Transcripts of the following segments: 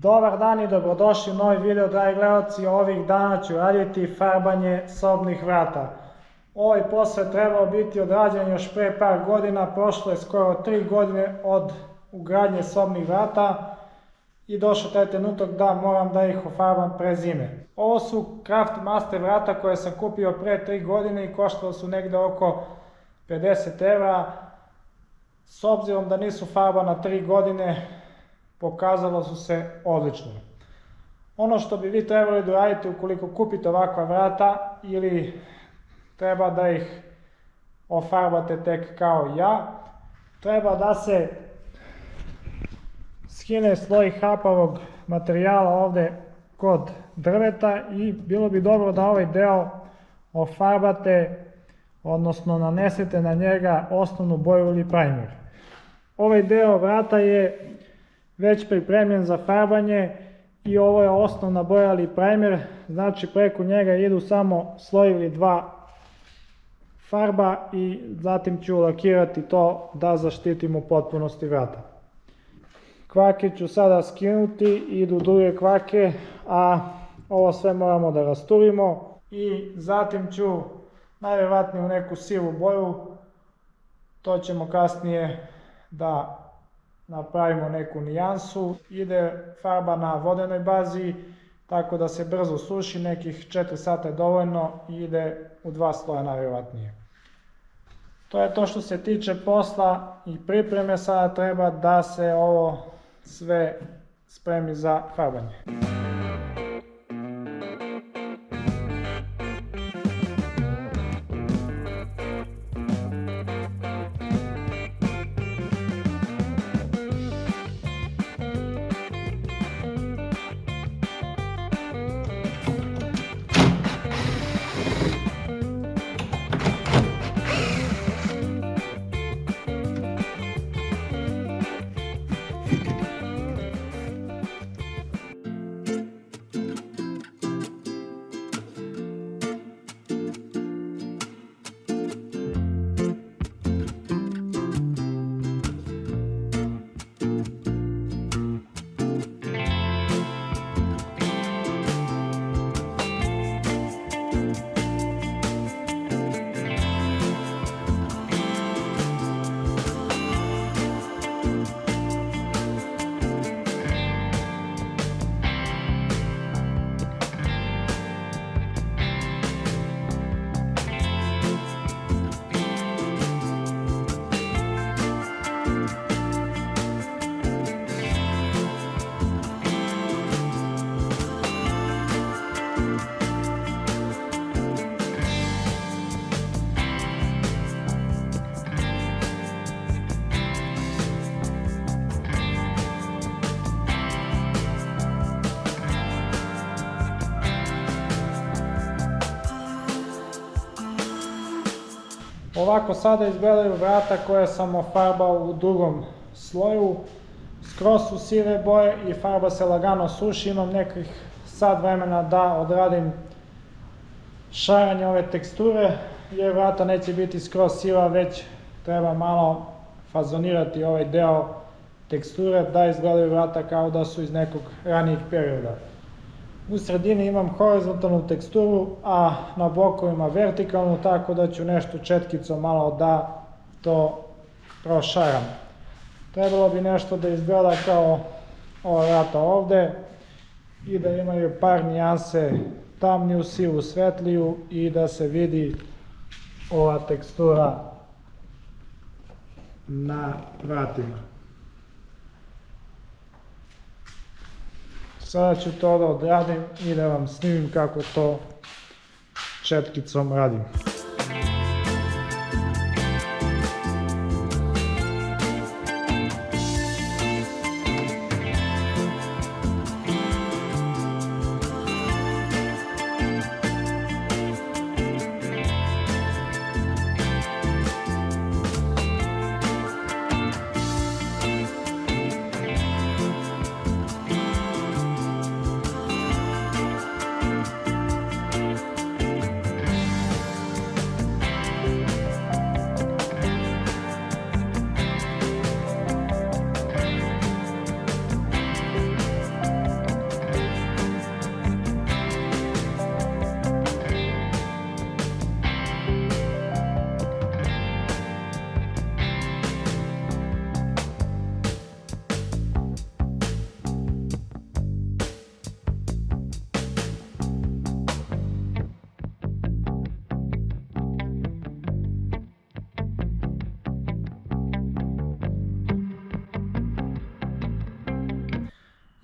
Dobar dan i dobrodošli u novi video, dragi gledalci. Ovih dana ću raditi farbanje sobnih vrata. Ovaj posao je trebao biti odrađen još pre par godina, prošlo je skoro 3 godine od ugradnje sobnih vrata i došao taj trenutak da moram da ih ofarbam pre zime. Ovo su Craft Master vrata koje sam kupio pre 3 godine i koštalo su negde oko 50 evra. S obzirom da nisu farbana 3 godine, pokazalo su se odlično. Ono što bi vi trebali da radite ukoliko kupite ovakva vrata ili treba da ih ofarbate tek kao ja, treba da se skine sloj hapavog materijala ovde kod drveta i bilo bi dobro da ovaj deo ofarbate, odnosno nanesete na njega osnovnu boju ili primer. Ovaj deo vrata je već pripremljen za farbanje i ovo je osnovna boja ili primer, znači preko njega idu samo sloj ili dva farba i zatim ću lakirati to da zaštitim u potpunosti vrata. Kvake ću sada skinuti, idu druge kvake, a ovo sve moramo da rasturimo i zatim ću najvjerovatnije u neku sivu boju, to ćemo kasnije da napravimo neku nijansu. Ide farba na vodenoj bazi, tako da se brzo suši, nekih 4 sata je dovoljno i ide u 2 sloja najvjerovatnije. To je to što se tiče posla i pripreme, sada treba da se ovo sve spremi za farbanje. Ovako sada izgledaju vrata koje sam ofarbao u drugom sloju. Skroz su sive boje i farba se lagano suši. Imam nekih sat vremena da odradim šaranje ove teksture, jer vrata neće biti skroz siva, već treba malo fazonirati ovaj deo teksture da izgledaju vrata kao da su iz nekog ranijeg perioda. U sredini imam horizontalnu teksturu, a na bokovima vertikalnu, tako da ću nešto četkicom malo da to prošaram. Trebalo bi nešto da izgleda kao ova vrata ovde i da imaju par nijanse tamniju, sivu, svetliju i da se vidi ova tekstura na vratima. Sada ću to da odradim i da vam snimim kako to četkicom radim.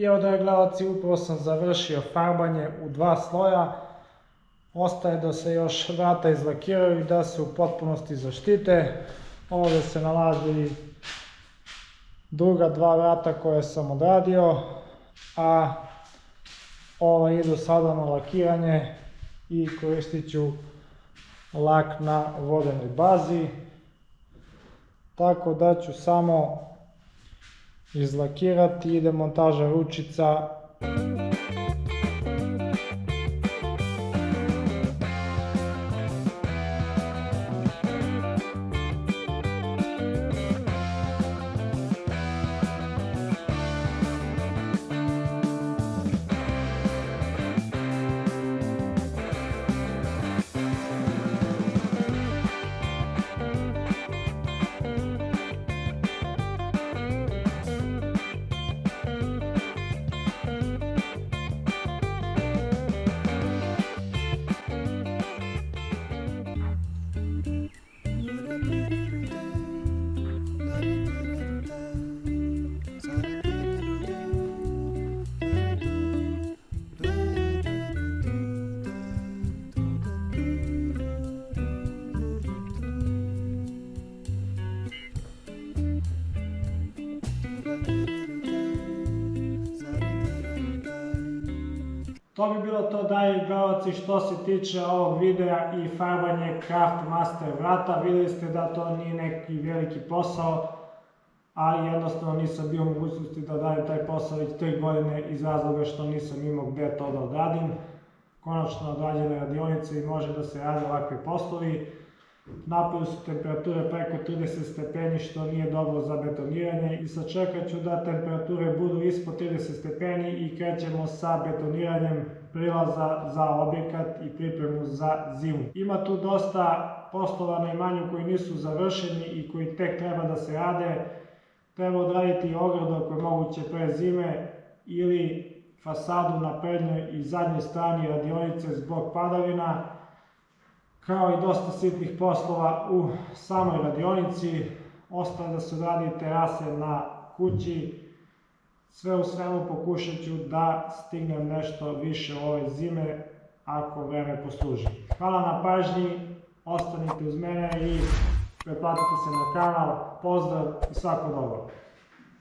I evo, dragi gledalci, upravo sam završio farbanje u 2 sloja. Ostaje da se još vrata izlakiraju i da se u potpunosti zaštite. Ovdje se nalazi druga 2 vrata koje sam odradio, a ova idu sada na lakiranje i koristit ću lak na vodenoj bazi. Tako da ću samo izlakirati i ide montaža ručica. To bi bilo to, dragi gledalci, što se tiče ovog videa i farbanje Craftmaster vrata. Vidjeli ste da to nije neki veliki posao, ali jednostavno nisam bio u mogućnosti da odradim taj posao već 3 godine iz razloga što nisam imao gde to da odradim. Konačno odrađene radionice i može da se rade ovakvi poslovi. Napolju su temperature preko 30 stepeni, što nije dobro za betoniranje, i sačekat ću da temperature budu ispod 30 stepeni i krećemo sa betoniranjem prilaza za objekat i pripremu za zimu. Ima tu dosta poslova na imanju koji nisu završeni i koji tek treba da se rade. Treba odraditi ogradu ako je moguće pre zime ili fasadu na prednjoj i zadnjoj strani radionice zbog padavina, kao i dosta sitnih poslova u samoj radionici. Ostaje da se odradi terase na kući. Sve u svemu pokušat ću da stignem nešto više ove zime ako vreme posluži. Hvala na pažnji, ostanite uz mene i pretplatite se na kanal. Pozdrav i svako dobro!